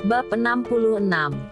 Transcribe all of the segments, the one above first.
Bab 66.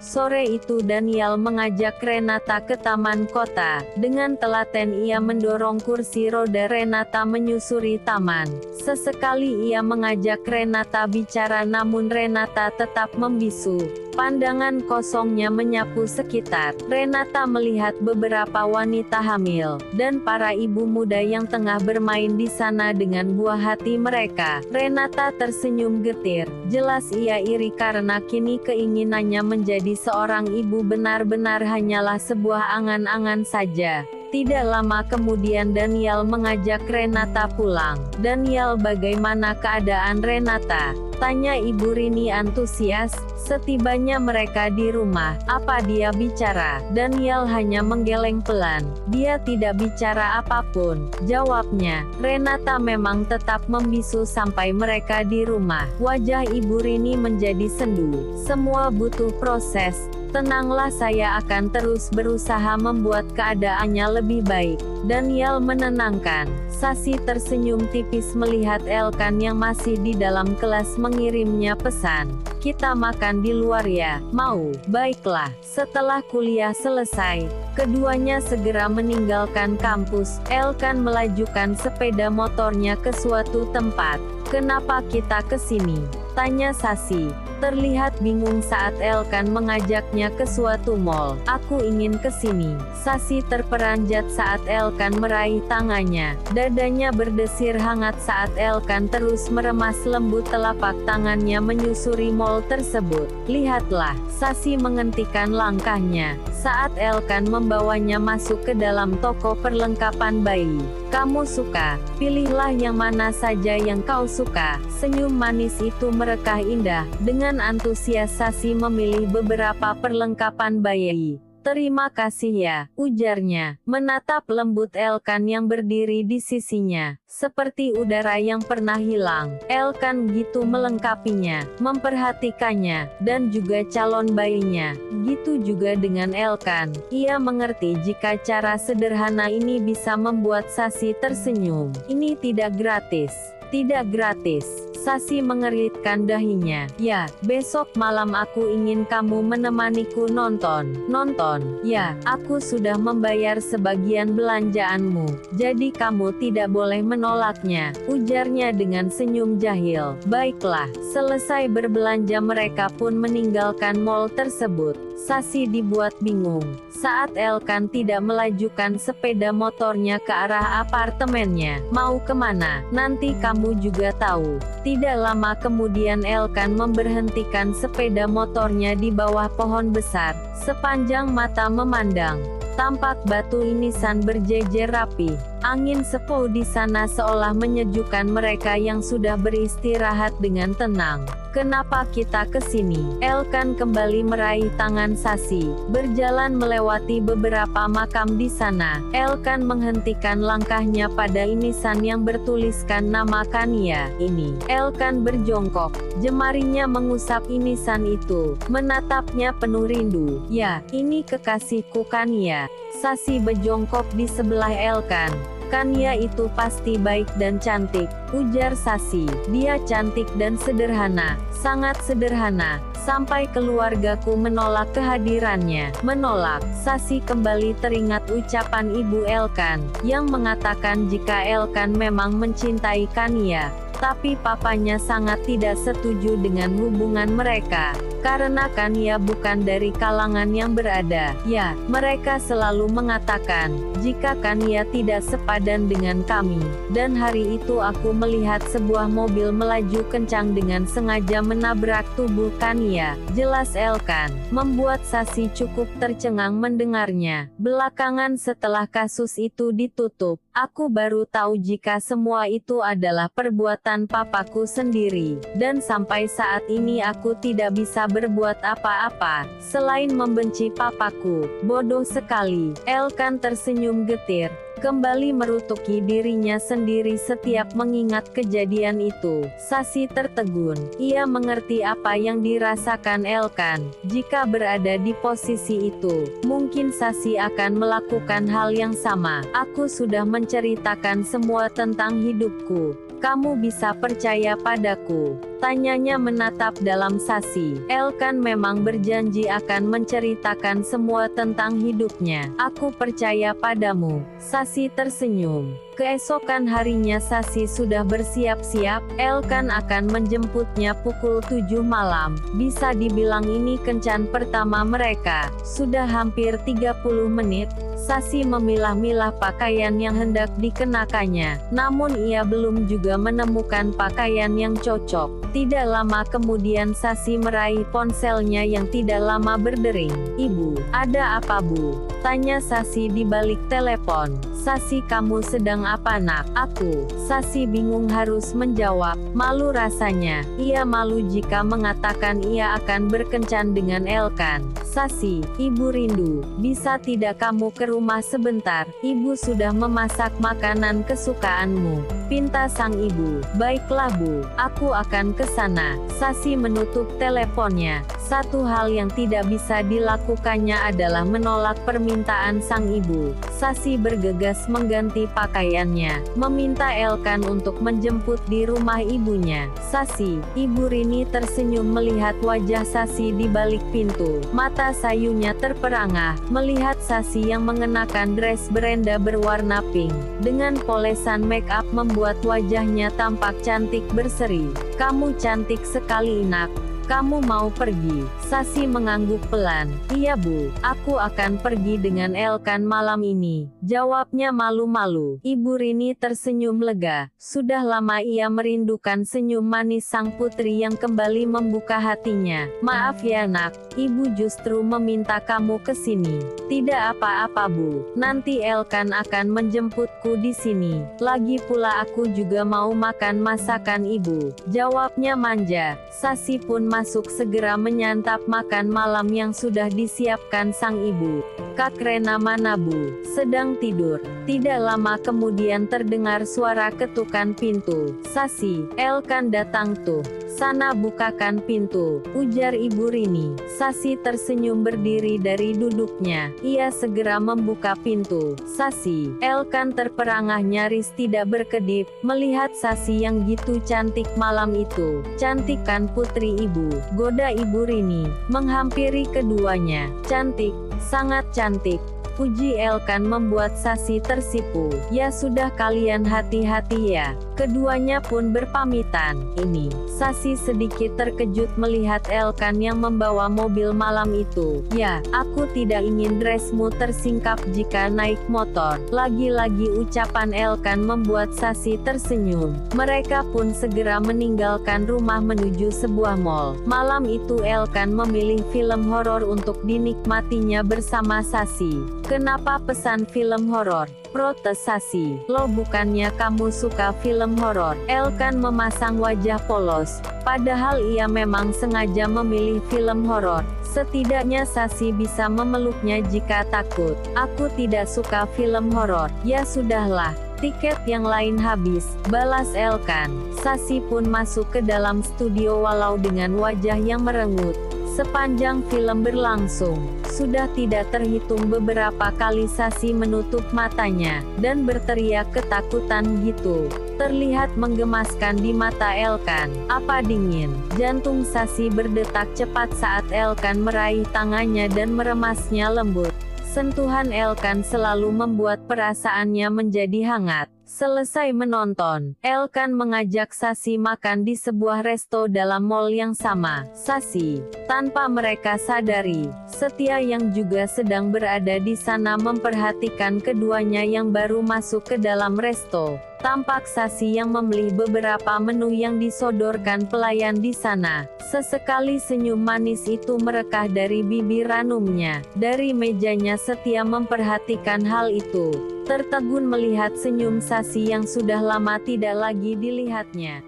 Sore itu Daniel mengajak Renata ke taman kota. Dengan telaten ia mendorong kursi roda Renata menyusuri taman. Sesekali ia mengajak Renata bicara namun Renata tetap membisu. Pandangan kosongnya menyapu sekitar. Renata melihat beberapa wanita hamil, dan para ibu muda yang tengah bermain di sana dengan buah hati mereka. Renata tersenyum getir. Jelas ia iri karena kini keinginannya menjadi seorang ibu benar-benar hanyalah sebuah angan-angan saja. Tidak lama kemudian Daniel mengajak Renata pulang. "Daniel, bagaimana keadaan Renata?" tanya Ibu Rini antusias. Setibanya mereka di rumah, "Apa dia bicara?" Daniel hanya menggeleng pelan. "Dia tidak bicara apapun," jawabnya. Renata memang tetap membisu sampai mereka di rumah. Wajah Ibu Rini menjadi sendu. "Semua butuh proses. Tenanglah, saya akan terus berusaha membuat keadaannya lebih baik." Daniel menenangkan. Sasi tersenyum tipis melihat Elkan yang masih di dalam kelas mengirimnya pesan. "Kita makan di luar ya, mau?" "Baiklah." Setelah kuliah selesai, keduanya segera meninggalkan kampus. Elkan melajukan sepeda motornya ke suatu tempat. "Kenapa kita ke sini?" tanya Sasi. Terlihat bingung saat Elkan mengajaknya ke suatu mall. "Aku ingin ke sini." Sasi terperanjat saat Elkan meraih tangannya. Dadanya berdesir hangat saat Elkan terus meremas lembut telapak tangannya menyusuri mall tersebut. "Lihatlah." Sasi menghentikan langkahnya saat Elkan membawanya masuk ke dalam toko perlengkapan bayi. "Kamu suka? Pilihlah yang mana saja yang kau suka." Senyum manis itu merekah indah. Dengan antusias Sasi memilih beberapa perlengkapan bayi. "Terima kasih ya," ujarnya, menatap lembut Elkan yang berdiri di sisinya. Seperti udara yang pernah hilang, Elkan gitu melengkapinya, memperhatikannya, dan juga calon bayinya. Gitu juga dengan Elkan. Ia mengerti jika cara sederhana ini bisa membuat Sasi tersenyum. "Ini tidak gratis." "Tidak gratis." Sasi mengeritkan dahinya. "Ya, besok malam aku ingin kamu menemaniku nonton." "Nonton?" "Ya, aku sudah membayar sebagian belanjaanmu, jadi kamu tidak boleh menolaknya," ujarnya dengan senyum jahil. "Baiklah." Selesai berbelanja mereka pun meninggalkan mall tersebut. Sasi dibuat bingung saat Elkan tidak melajukan sepeda motornya ke arah apartemennya. "Mau kemana? Nanti kamu juga tahu." Tidak lama kemudian Elkan memberhentikan sepeda motornya di bawah pohon besar. Sepanjang mata memandang, tampak batu inisan berjejer rapi. Angin sepow di sana seolah menyejukkan mereka yang sudah beristirahat dengan tenang. "Kenapa kita ke sini?" Elkan kembali meraih tangan Sasi. Berjalan melewati beberapa makam di sana, Elkan menghentikan langkahnya pada inisan yang bertuliskan nama Kania. "Ini." Elkan berjongkok, jemarinya mengusap inisan itu, menatapnya penuh rindu. "Ya, ini kekasihku Kania." Sasi berjongkok di sebelah Elkan. "Kania itu pasti baik dan cantik," ujar Sasi. "Dia cantik dan sederhana, sangat sederhana, sampai keluargaku menolak kehadirannya." "Menolak?" Sasi kembali teringat ucapan ibu Elkan, yang mengatakan jika Elkan memang mencintai Kania, tapi papanya sangat tidak setuju dengan hubungan mereka, karena Kania bukan dari kalangan yang berada. "Ya, mereka selalu mengatakan, jika Kania tidak sepadan dengan kami." Dan hari itu aku melihat sebuah mobil melaju kencang dengan sengaja menabrak tubuh Kania. Jelas Elkan, membuat Sasi cukup tercengang mendengarnya. "Belakangan setelah kasus itu ditutup, aku baru tahu jika semua itu adalah perbuatan papaku sendiri. Dan sampai saat ini aku tidak bisa berbuat apa-apa, selain membenci papaku." "Bodoh sekali." Elkan tersenyum getir, kembali merutuki dirinya sendiri setiap mengingat kejadian itu. Sasi tertegun. Ia mengerti apa yang dirasakan Elkan. Jika berada di posisi itu, mungkin Sasi akan melakukan hal yang sama. "Aku sudah menceritakan semua tentang hidupku. Kamu bisa percaya padaku." Tanyanya menatap dalam Sasi. Elkan memang berjanji akan menceritakan semua tentang hidupnya. Aku percaya padamu. Sasi tersenyum. Keesokan harinya Sasi sudah bersiap-siap. Elkan akan menjemputnya pukul 7 malam. Bisa dibilang ini kencan pertama mereka. Sudah hampir 30 menit. Sasi memilah-milah pakaian yang hendak dikenakannya. Namun ia belum juga menemukan pakaian yang cocok. Tidak lama kemudian Sasi meraih ponselnya yang tidak lama berdering. "Ibu, ada apa Bu?" tanya Sasi di balik telepon. "Sasi, kamu sedang apa nak?" "Aku." Sasi bingung harus menjawab. Malu rasanya. Ia malu jika mengatakan ia akan berkencan dengan Elkan. "Sasi, ibu rindu. Bisa tidak kamu ke rumah sebentar? Ibu sudah memasak makanan kesukaanmu," pinta sang ibu. "Baiklah Bu, aku akan ke sana." Sasi menutup teleponnya. Satu hal yang tidak bisa dilakukannya adalah menolak permintaan sang ibu. Sasi bergegas mengganti pakaiannya, meminta Elkan untuk menjemput di rumah ibunya. "Sasi," Ibu Rini tersenyum melihat wajah Sasi di balik pintu. Mata sayunya terperangah, melihat Sasi yang mengenakan dress berenda berwarna pink. Dengan polesan make up membuat wajahnya tampak cantik berseri. "Kamu cantik sekali nak. Kamu mau pergi?" Sasi mengangguk pelan. "Iya Bu, aku akan pergi dengan Elkan malam ini," jawabnya malu-malu. Ibu Rini tersenyum lega. Sudah lama ia merindukan senyum manis sang putri yang kembali membuka hatinya. "Maaf ya nak, Ibu justru meminta kamu ke sini." "Tidak apa-apa Bu, nanti Elkan akan menjemputku di sini. Lagi pula aku juga mau makan masakan Ibu," jawabnya manja. Sasi pun masuk segera menyantap makan malam yang sudah disiapkan sang ibu. "Kak Rena mana Bu?" "Sedang tidur." Tidak lama kemudian terdengar suara ketukan pintu. "Sasi, Elkan datang tuh. Sana bukakan pintu," ujar Ibu Rini. Sasi tersenyum berdiri dari duduknya. Ia segera membuka pintu. "Sasi." Elkan terperangah nyaris tidak berkedip, melihat Sasi yang gitu cantik malam itu. "Cantik kan putri Ibu?" goda Ibu Rini, menghampiri keduanya. "Cantik, sangat cantik," puji Elkan membuat Sasi tersipu. "Ya sudah kalian hati-hati ya." Keduanya pun berpamitan. Ini, Sasi sedikit terkejut melihat Elkan yang membawa mobil malam itu. "Ya, aku tidak ingin dressmu tersingkap jika naik motor." Lagi-lagi ucapan Elkan membuat Sasi tersenyum. Mereka pun segera meninggalkan rumah menuju sebuah mall. Malam itu Elkan memilih film horor untuk dinikmatinya bersama Sasi. "Kenapa pesan film horor?" protes Sasi. "Lo bukannya kamu suka film horor?" Elkan memasang wajah polos. Padahal ia memang sengaja memilih film horor. Setidaknya Sasi bisa memeluknya jika takut. "Aku tidak suka film horor." "Ya sudahlah, tiket yang lain habis," balas Elkan. Sasi pun masuk ke dalam studio walau dengan wajah yang merengut. Sepanjang film berlangsung, sudah tidak terhitung beberapa kali Sasi menutup matanya, dan berteriak ketakutan gitu. Terlihat menggemaskan di mata Elkan. "Apa dingin?" Jantung Sasi berdetak cepat saat Elkan meraih tangannya dan meremasnya lembut. Sentuhan Elkan selalu membuat perasaannya menjadi hangat. Selesai menonton, Elkan mengajak Sasi makan di sebuah resto dalam mall yang sama. Sasi, tanpa mereka sadari, Setia yang juga sedang berada di sana memperhatikan keduanya yang baru masuk ke dalam resto. Tampak Sasi yang membeli beberapa menu yang disodorkan pelayan di sana. Sesekali senyum manis itu merekah dari bibir ranumnya. Dari mejanya Setia memperhatikan hal itu. Tertegun melihat senyum Sasi yang sudah lama tidak lagi dilihatnya.